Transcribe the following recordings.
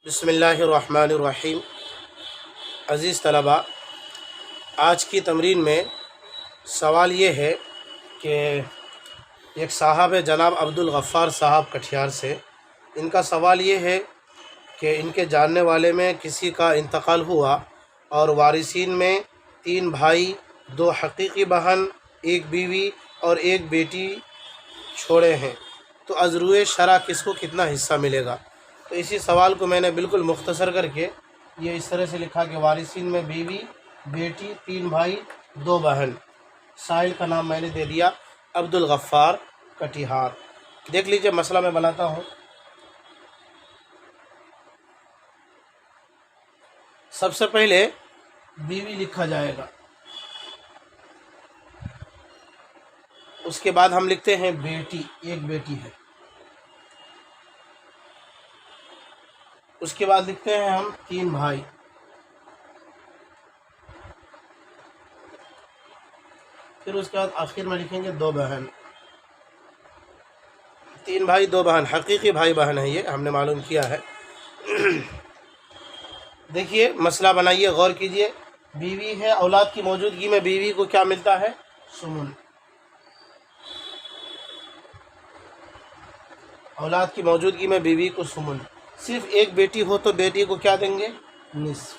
بسم اللہ الرحمن الرحیم۔ عزیز طلباء، آج کی تمرین میں سوال یہ ہے کہ ایک صاحب ہے جناب عبدالغفار صاحب کٹھیار سے۔ ان کا سوال یہ ہے کہ ان کے جاننے والے میں کسی کا انتقال ہوا اور وارثین میں 3 بھائی، 2 حقیقی بہن، 1 بیوی اور 1 بیٹی چھوڑے ہیں، تو از روئے شرع کس کو کتنا حصہ ملے گا؟ تو اسی سوال کو میں نے بالکل مختصر کر کے یہ اس طرح سے لکھا کہ وارثین میں بیوی، بیٹی، 3 بھائی، 2 بہن۔ سائل کا نام میں نے دے دیا عبدالغفار کٹیہار۔ دیکھ لیجئے مسئلہ میں بناتا ہوں۔ سب سے پہلے بیوی لکھا جائے گا، اس کے بعد ہم لکھتے ہیں بیٹی، 1 بیٹی ہے، اس کے بعد لکھتے ہیں ہم 3 بھائی، پھر اس کے بعد آخر میں لکھیں گے 2 بہن۔ 3 بھائی 2 بہن، حقیقی بھائی بہن ہے، یہ ہم نے معلوم کیا ہے۔ دیکھیے مسئلہ بنائیے، غور کیجئے۔ بیوی ہے، اولاد کی موجودگی میں بیوی کو کیا ملتا ہے؟ سمن۔ اولاد کی موجودگی میں بیوی کو سمن۔ صرف 1 بیٹی ہو تو بیٹی کو کیا دیں گے؟ نصف۔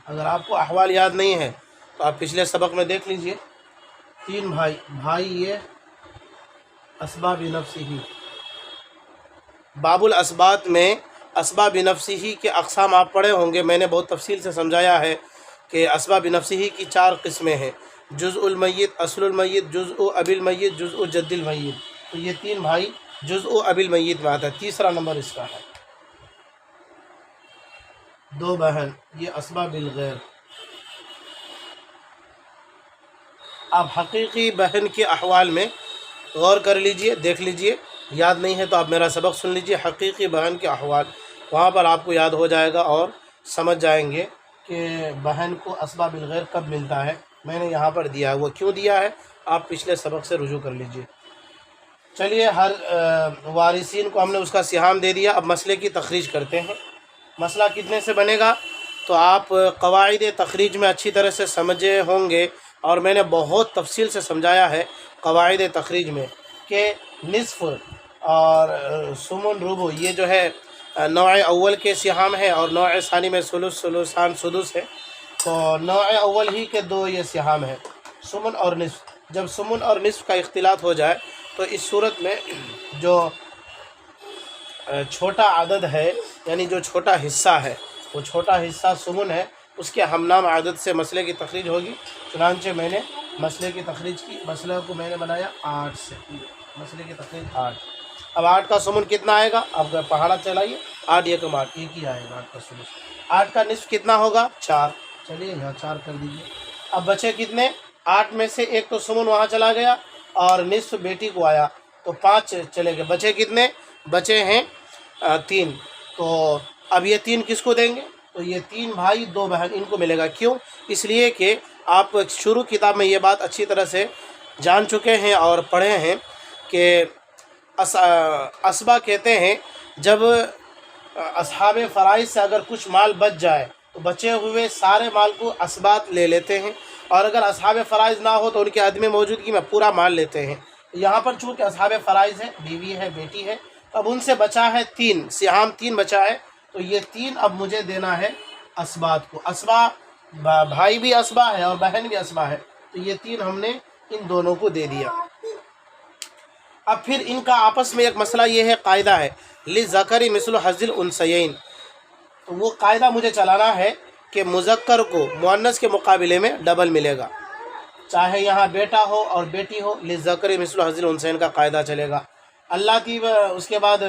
اگر آپ کو احوال یاد نہیں ہے تو آپ پچھلے سبق میں دیکھ لیجئے۔ 3 بھائی، بھائی یہ اسباب نفسہ، باب الاسبات میں اسباب نفسہ کے اقسام آپ پڑھے ہوں گے۔ میں نے بہت تفصیل سے سمجھایا ہے کہ اسباب نفسہ کی 4 قسمیں ہیں: جزء المیت، اصل المیت، جزء ابی المیت، جزء جد المیت۔ تو یہ 3 بھائی جزء ابی المیت میں آتا ہے، تیسرا نمبر اس کا ہے۔ 2 بہن، یہ اسباب الغیر۔ آپ حقیقی بہن کے احوال میں غور کر لیجئے، دیکھ لیجئے، یاد نہیں ہے تو آپ میرا سبق سن لیجئے، حقیقی بہن کے احوال، وہاں پر آپ کو یاد ہو جائے گا اور سمجھ جائیں گے کہ بہن کو اسباب الغیر کب ملتا ہے۔ میں نے یہاں پر دیا ہے، وہ کیوں دیا ہے آپ پچھلے سبق سے رجوع کر لیجئے۔ چلیے، ہر وارثین کو ہم نے اس کا سہام دے دیا۔ اب مسئلے کی تخریج کرتے ہیں۔ مسئلہ کتنے سے بنے گا تو آپ قواعد تخریج میں اچھی طرح سے سمجھے ہوں گے، اور میں نے بہت تفصیل سے سمجھایا ہے قواعد تخریج میں کہ نصف اور ثمن ربع یہ جو ہے نوع اول کے سہام ہے، اور نوع ثانی میں ثلث، ثلثان، سدس ہے۔ تو نوع اول ہی کے 2 یہ سہام ہے، ثمن اور نصف۔ جب ثمن اور نصف کا اختلاط ہو جائے تو اس صورت میں جو چھوٹا عدد ہے، یعنی جو چھوٹا حصہ ہے، وہ چھوٹا حصہ ثمن ہے، اس کے ہم نام عدد سے مسئلے کی تخریج ہوگی۔ چنانچہ میں نے مسئلے کی تخریج کی، مسئلے کو میں نے بنایا 8 سے، مسئلے کی تخریج 8۔ اب 8 کا ثمن کتنا آئے گا؟ اب پہاڑا چلائیے، 8 × 8 ایک ہی آئے گا 8 کا ثمن۔ 8 کا نصف کتنا ہوگا؟ 4۔ چلیے یہاں 4 کر دیجیے۔ اب بچے کتنے؟ 8 میں سے 1 تو ثمن وہاں چلا گیا اور نصف بیٹی کو آیا، تو 5 چلے گئے، بچے کتنے؟ بچے ہیں 3۔ تو اب یہ 3 کس کو دیں گے؟ تو یہ 3 بھائی 2 بہن ان کو ملے گا۔ کیوں؟ اس لیے کہ آپ شروع کتاب میں یہ بات اچھی طرح سے جان چکے ہیں اور پڑھے ہیں کہ اسبا کہتے ہیں جب اصحاب فرائض سے اگر کچھ مال بچ جائے تو بچے ہوئے سارے مال کو اسبات لے لیتے ہیں، اور اگر اصحاب فرائض نہ ہو تو ان کے عدم موجودگی میں پورا مال لیتے ہیں۔ یہاں پر چونکہ اصحاب فرائض ہے، بیوی ہے، بیٹی ہے، اب ان سے بچا ہے 3 سہام، 3 بچا ہے، تو یہ 3 اب مجھے دینا ہے اسبات کو۔ اسبا بھائی بھی اسبا ہے اور بہن بھی اسبا ہے، تو یہ 3 ہم نے ان دونوں کو دے دیا۔ اب پھر ان کا آپس میں ایک مسئلہ یہ ہے، قاعدہ ہے للذکر مثل حظ الانثیین۔ تو وہ قاعدہ مجھے چلانا ہے کہ مذکر کو مؤنث کے مقابلے میں ڈبل ملے گا، چاہے یہاں بیٹا ہو اور بیٹی ہو، للذکر مثل حظ الانثیین کا قاعدہ چلے گا۔ اللہ کی اس کے بعد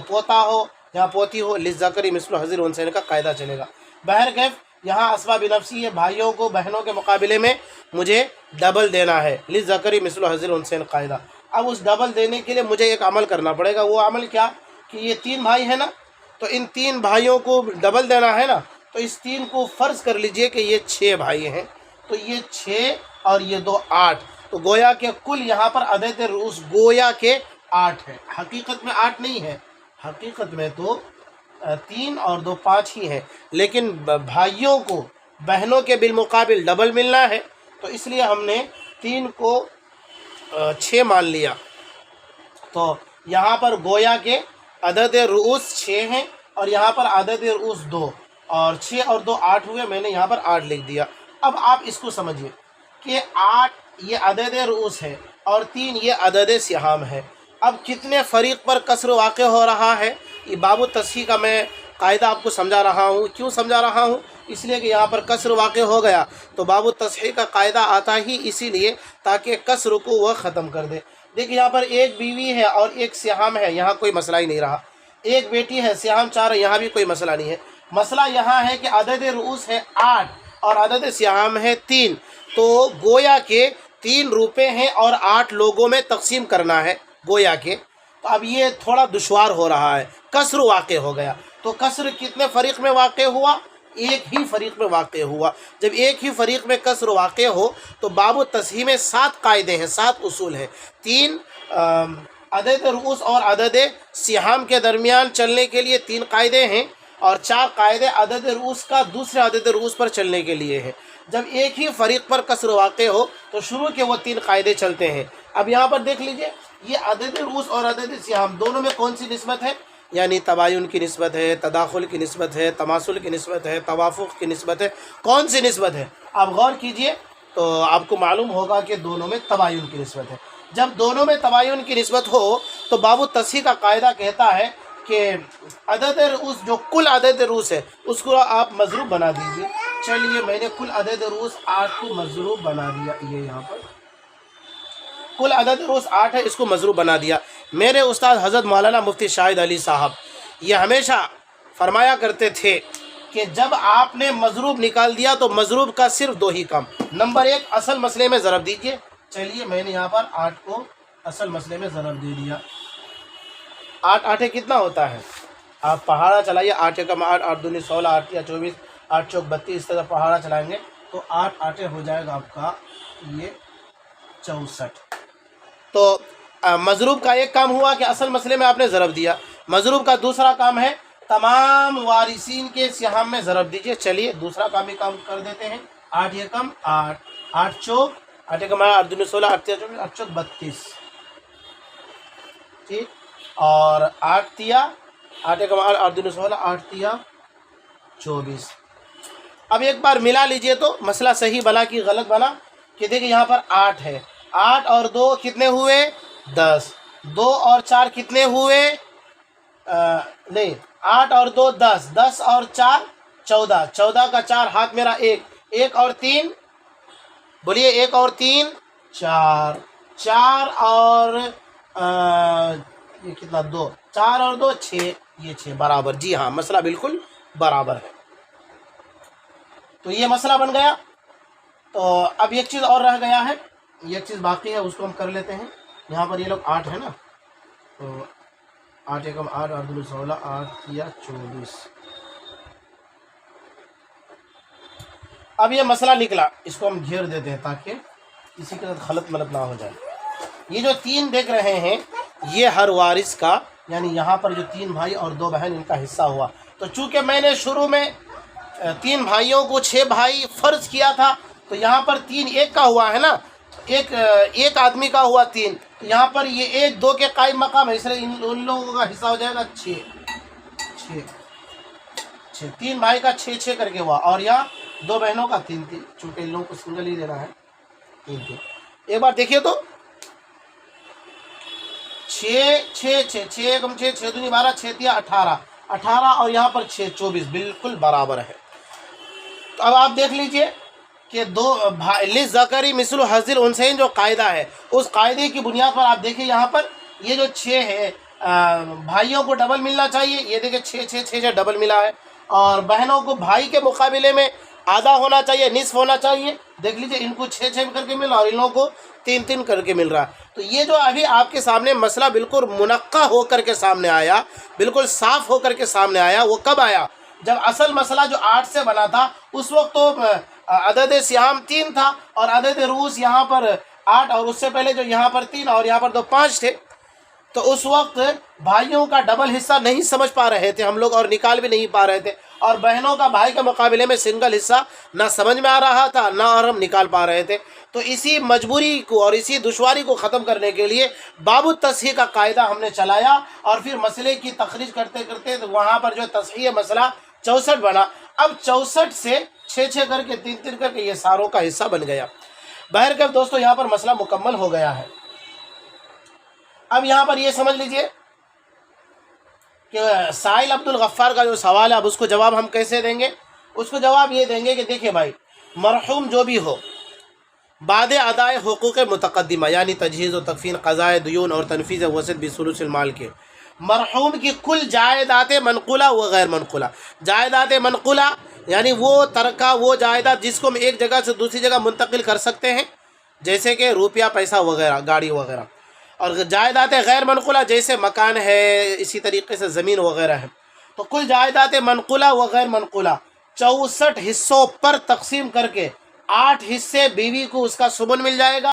پوتا ہو یا پوتی ہو، للذکر مثل حظ الانثیین کا قاعدہ چلے گا۔ بہرکیف یہاں اسباب نفسی ہے، بھائیوں کو بہنوں کے مقابلے میں مجھے ڈبل دینا ہے، للذکر مثل حظ الانثیین قاعدہ۔ اب اس ڈبل دینے کے لیے مجھے ایک عمل کرنا پڑے گا۔ وہ عمل کیا کہ یہ 3 بھائی ہیں نا، تو ان 3 بھائیوں کو ڈبل دینا ہے نا، تو اس 3 کو فرض کر لیجئے کہ یہ 6 بھائی ہیں، تو یہ 6 اور یہ 2 8، تو گویا کہ کل یہاں پر عدد رؤوس گویا کہ 8 ہے۔ حقیقت میں 8 نہیں ہے، حقیقت میں تو 3 اور 2 5 ہی ہیں، لیکن بھائیوں کو بہنوں کے بالمقابل ڈبل ملنا ہے، تو اس لیے ہم نے 3 کو 6 مان لیا۔ تو یہاں پر گویا کے عدد رؤوس 6 ہیں اور یہاں پر عدد رؤوس 2، اور 6 اور 2 8 ہوئے، میں نے یہاں پر 8 لکھ دیا۔ اب آپ اس کو سمجھیے کہ 8 یہ عدد رؤوس ہے اور 3 یہ عدد سہام ہے۔ اب کتنے فریق پر کسر واقع ہو رہا ہے، یہ باب التصحیح کا میں قاعدہ آپ کو سمجھا رہا ہوں۔ کیوں سمجھا رہا ہوں؟ اس لیے کہ یہاں پر کسر واقع ہو گیا تو باب التصحیح کا قاعدہ آتا ہی اسی لیے تاکہ کسر کو وہ ختم کر دے۔ دیکھیں یہاں پر ایک بیوی ہے اور ایک سہام ہے، یہاں کوئی مسئلہ ہی نہیں رہا۔ ایک بیٹی ہے، سہام 4 ہے، یہاں بھی کوئی مسئلہ نہیں ہے۔ مسئلہ یہاں ہے کہ عدد رؤوس ہے 8 اور عدد سہام ہے 3، تو گویا کہ 3 روپے ہیں اور 8 لوگوں میں تقسیم کرنا ہے گویا کہ۔ تو اب یہ تھوڑا دشوار ہو رہا ہے، کسر واقع ہو گیا۔ تو کسر کتنے فریق میں واقع ہوا؟ ایک ہی فریق میں واقع ہوا۔ جب ایک ہی فریق میں کسر واقع ہو تو باب التصحیح میں 7 قاعدے ہیں، 7 اصول ہیں۔ 3 عدد رؤوس اور عدد سہام کے درمیان چلنے کے لیے 3 قاعدے ہیں، اور 4 قاعدے عدد رؤوس کا دوسرے عدد رؤوس پر چلنے کے لیے ہیں۔ جب ایک ہی فریق پر کسر واقع ہو تو شروع کے وہ 3 قاعدے چلتے ہیں۔ اب یہاں پر دیکھ لیجئے، یہ عدد رؤوس اور عدد سہام دونوں میں کون سی نسبت ہے؟ یعنی تباین کی نسبت ہے، تداخل کی نسبت ہے، تماثل کی نسبت ہے، توافق کی نسبت ہے۔ کون سی نسبت ہے؟ آپ غور کیجئے تو آپ کو معلوم ہوگا کہ دونوں میں تباین کی نسبت ہے۔ جب دونوں میں تباین کی نسبت ہو تو باب التصحیح کا قاعدہ کہتا ہے کہ عدد رؤوس جو کل عدد رؤوس ہے اس کو آپ مضروب بنا دیجئے۔ چلیے میں نے کل عدد رؤوس 8 کو مضروب بنا دیا، یہ یہاں پر کل عدد رؤوس 8 ہے، اس کو مضروب بنا دیا۔ میرے استاد حضرت مولانا مفتی شاہد علی صاحب یہ ہمیشہ فرمایا کرتے تھے کہ جب آپ نے مضروب نکال دیا تو مضروب کا صرف 2 ہی کم۔ نمبر 1 اصل مسئلے میں ضرب دیجئے۔ چلیے میں نے یہاں پر 8 کو اصل مسئلے میں ضرب دے دیا۔ 8 8 کتنا ہوتا ہے؟ آپ پہاڑا چلائیے، 8 کم 8، 8 دونی 16، 8 یا 24، 8 چوک 32، اس طرح پہاڑا چلائیں گے تو 8 8 ہو جائے گا آپ کا یہ 64۔ تو مضروب کا ایک کام ہوا کہ اصل مسئلے میں آپ نے ضرب دیا۔ مضروب کا دوسرا کام ہے تمام وارثین کے سہام میں ضرب دیجئے۔ چلیے دوسرا کام بھی کام کر دیتے ہیں۔ 8 یہ کم 8، 8 چوک 8 کم 8 دونی 16، 8 24، 8 چوک 32، ٹھیک، اور 8 تیا 8 کم 8 8 دونی 16، 8 تیا 24۔ اب ایک بار ملا لیجئے تو مسئلہ صحیح بنا کہ غلط بنا، کہ دیکھیں یہاں پر 8 ہے، 8 اور 2 کتنے ہوئے؟ 10۔ 2 اور 4 کتنے ہوئے؟ نہیں، 8 اور 2 10، 10 اور 4 14، 14 کا 4 ہاتھ میرا 1، 1 اور 3 بولیے، 1 اور 3 4، 4 اور یہ کتنا 2، 4 اور 2 6، یہ 6 برابر۔ جی ہاں، مسئلہ بالکل برابر ہے۔ تو یہ مسئلہ بن گیا۔ تو اب ایک چیز اور رہ گیا ہے، ایک چیز باقی ہے، اس کو ہم کر لیتے ہیں۔ یہاں پر یہ لوگ 8 ہے نا، تو 8 کم 8 8 دو 16، 8 یا 24۔ اب یہ مسئلہ نکلا، اس کو ہم گھیر دیتے ہیں تاکہ کسی کے ساتھ غلط ملط نہ ہو جائے۔ یہ جو 3 دیکھ رہے ہیں یہ ہر وارث کا، یعنی یہاں پر جو 3 بھائی اور 2 بہن ان کا حصہ ہوا۔ تو چونکہ میں نے شروع میں 3 بھائیوں کو 6 بھائی فرض کیا تھا، تو یہاں پر 3 ایک کا ہوا ہے نا، ایک آدمی کا ہوا 3، تو یہاں پر یہ 1 2 کے قائم مقام ہے، اس لیے ان لوگوں کا حصہ ہو جائے گا 6 6۔ 3 بھائی کا 6 6 کر کے ہوا، اور یہاں 2 بہنوں کا 3 3، چونکہ ان لوگوں کو سنگل ہی دینا ہے 3 3۔ ایک بار دیکھیے تو 6 6 6 6 کم 6 6 دونی 12، 6 تیا 18، 18 اور یہاں پر 6 24، بالکل برابر ہے۔ تو اب آپ دیکھ لیجئے کہ للذکر مثل حظ الانثیین جو قاعدہ ہے، اس قاعدے کی بنیاد پر آپ دیکھیں یہاں پر یہ جو 6 ہے بھائیوں کو ڈبل ملنا چاہیے، یہ دیکھیں 6 6 6 6 ڈبل ملا ہے، اور بہنوں کو بھائی کے مقابلے میں آدھا ہونا چاہیے، نصف ہونا چاہیے۔ دیکھ لیجئے ان کو 6 6 کر کے مل رہا اور ان لوگوں کو 3 3 کر کے مل رہا۔ تو یہ جو ابھی آپ کے سامنے مسئلہ بالکل منقع ہو کر کے سامنے آیا، بالکل صاف ہو کر کے سامنے آیا، وہ کب آیا؟ جب اصل مسئلہ جو 8 سے بنا تھا اس وقت تو عدد سہام 3 تھا اور عدد رؤوس یہاں پر 8، اور اس سے پہلے جو یہاں پر 3 اور یہاں پر 2 5 تھے۔ تو اس وقت بھائیوں کا ڈبل حصہ نہیں سمجھ پا رہے تھے ہم لوگ، اور نکال بھی نہیں پا رہے تھے، اور بہنوں کا بھائی کے مقابلے میں سنگل حصہ نہ سمجھ میں آ رہا تھا نہ اور ہم نکال پا رہے تھے۔ تو اسی مجبوری کو اور اسی دشواری کو ختم کرنے کے لیے باب التصحیح کا قاعدہ ہم نے چلایا، اور پھر مسئلے کی تخریج کرتے کرتے وہاں پر جو تصحیح مسئلہ 64 بنا۔ اب 64 سے 6 کر کے 3 کر کے یہ ساروں کا حصہ بن گیا۔ بہرکیف دوستو یہاں پر مسئلہ مکمل ہو گیا ہے۔ اب یہاں پر یہ سمجھ لیجئے کہ سائل عبد الغفار کا جو سوال ہے، اب اس کو جواب ہم کیسے دیں گے؟ اس کو جواب یہ دیں گے کہ دیکھیں بھائی، مرحوم جو بھی ہو، بعد ادائے حقوق متقدمہ یعنی تجہیز و تکفین، قضاء دیون اور تنفیذ وصیت بثلث المال کے، مرحوم کی کل جائیداد منقولہ و غیر منقولہ، جائیداد منقولہ یعنی وہ ترکہ، وہ جائیداد جس کو ہم ایک جگہ سے دوسری جگہ منتقل کر سکتے ہیں، جیسے کہ روپیہ، پیسہ وغیرہ، گاڑی وغیرہ، اور جائیداد غیر منقولہ جیسے مکان ہے، اسی طریقے سے زمین وغیرہ ہے۔ تو کل جائیداد منقولہ و غیر منقولہ 64 حصوں پر تقسیم کر کے 8 حصے بیوی کو اس کا ثمن مل جائے گا،